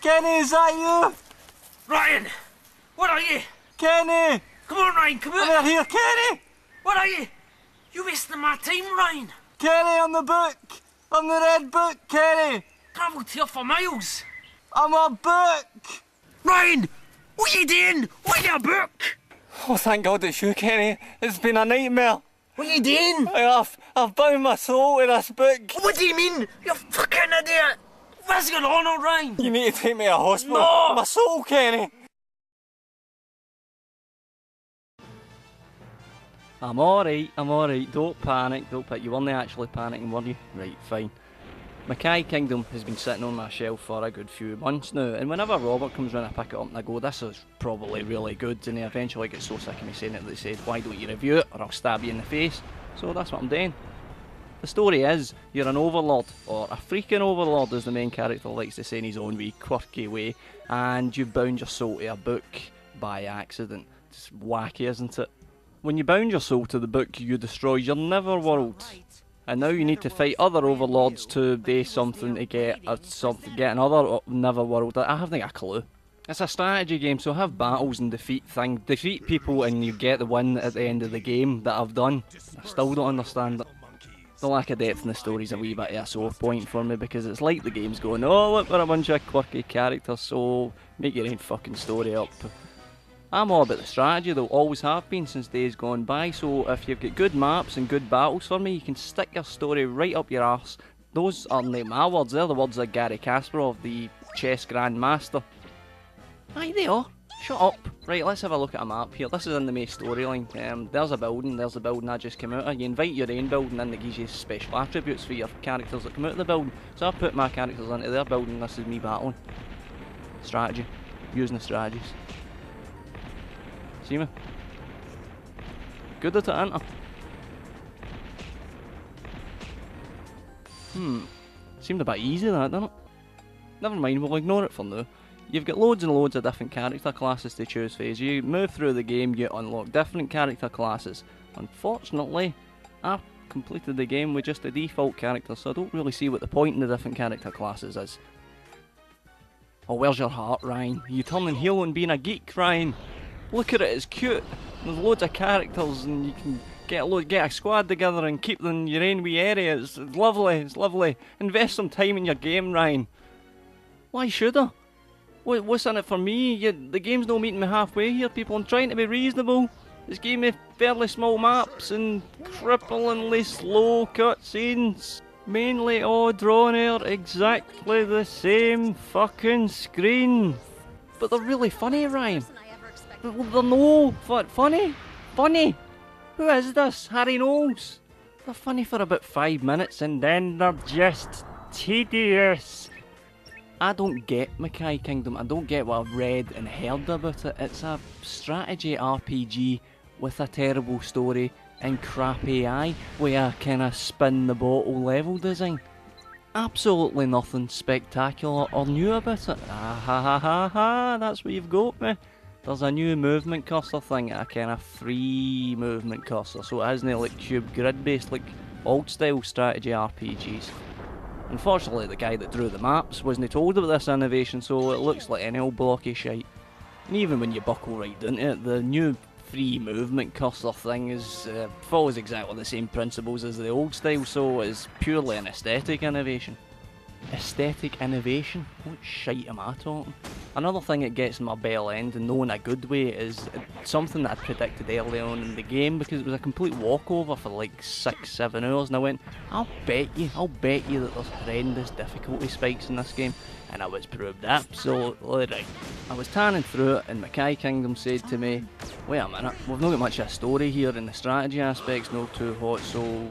Kenny, is that you? Ryan! What are you? Kenny! Come on, Ryan, come Come out! here, Kenny! What are you? You're wasting my time, Ryan! Kenny, on the book! On the red book, Kenny! Travelled here for miles! I'm a book! Ryan! What are you doing? What in your book? Oh, thank God it's you, Kenny. It's been a nightmare. What are you doing? I've bound my soul to this book. What do you mean? You fucking idiot! What's going on, Ryan? You need to take me to hospital. No! My soul, Kenny. I'm alright. Don't panic. You weren't actually panicking, were you? Right, fine. Makai Kingdom has been sitting on my shelf for a good few months now, and whenever Robert comes round I pick it up and I go, this is probably really good, and he eventually gets so sick of me saying it that he said, why don't you review it or I'll stab you in the face. So that's what I'm doing. The story is, you're an overlord, or a freaking overlord as the main character likes to say in his own wee quirky way, and you've bound your soul to a book by accident. It's wacky, isn't it? When you bound your soul to the book, you destroy your netherworld. And now you need to fight other overlords to do something to get another netherworld. I haven't got a clue. It's a strategy game, so have battles and defeat people and you get the win at the end of the game that I've done. I still don't understand it. The lack of depth in the story is a wee bit of a sore point for me, because it's like the game's going, oh look, we're a bunch of quirky characters, so make your own fucking story up. I'm all about the strategy though, always have been since days gone by, so if you've got good maps and good battles for me, you can stick your story right up your arse. Those aren't my words, they're the words of Gary Kasparov, the chess grandmaster. Aye, they are. Shut up. Right, let's have a look at a map here. This is in the main storyline. There's the building I just came out of. You invite your own building in that gives you special attributes for your characters that come out of the building. So I've put my characters into their building, this is me battling. Strategy. Using the strategies. See me? Good at it, ain't I? Seemed a bit easy that, didn't it? Never mind, we'll ignore it for now. You've got loads and loads of different character classes to choose for. As you move through the game, you unlock different character classes. Unfortunately, I've completed the game with just a default character, so I don't really see what the point in the different character classes is. Oh, where's your heart, Ryan? You turning heel and being a geek, Ryan? Look at it, it's cute. There's loads of characters and you can get a squad together and keep them in your own wee area. It's lovely. Invest some time in your game, Ryan. Why should I? What's in it for me? The game's not meeting me halfway here, people. I'm trying to be reasonable. It's giving me fairly small maps and cripplingly slow cutscenes. Mainly all drawn out exactly the same fucking screen. But they're really funny, Ryan. They're no funny. Who is this? Harry Knowles. They're funny for about 5 minutes and then they're just tedious. I don't get Makai Kingdom. I don't get what I've read and heard about it. It's a strategy RPG with a terrible story and crap AI with a kinda spin the bottle level design. Absolutely nothing spectacular or new about it. Ha, that's what you've got me. There's a new movement cursor thing, a kind of free movement cursor, so it isn't like cube grid based like old style strategy RPGs. Unfortunately, the guy that drew the maps wasn't told about this innovation, so it looks like any old blocky shite. And even when you buckle right into it, the new free movement cursor thing follows exactly the same principles as the old style, so it's purely an aesthetic innovation. Aesthetic innovation? What shite am I talking? Another thing that gets in my bell end, and no in a good way, is something that I predicted early on in the game, because it was a complete walkover for like 6-7 hours, and I went, I'll bet you that there's horrendous difficulty spikes in this game, and I was proved absolutely right. I was tanning through it, and Makai Kingdom said to me, wait a minute, we've not got much of a story here, and the strategy aspect's not too hot, so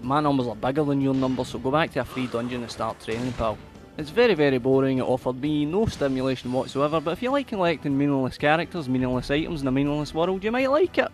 my numbers are bigger than your numbers, so go back to a free dungeon and start training, pal. It's very, very boring. It offered me no stimulation whatsoever, but if you like collecting meaningless characters, meaningless items in a meaningless world, you might like it.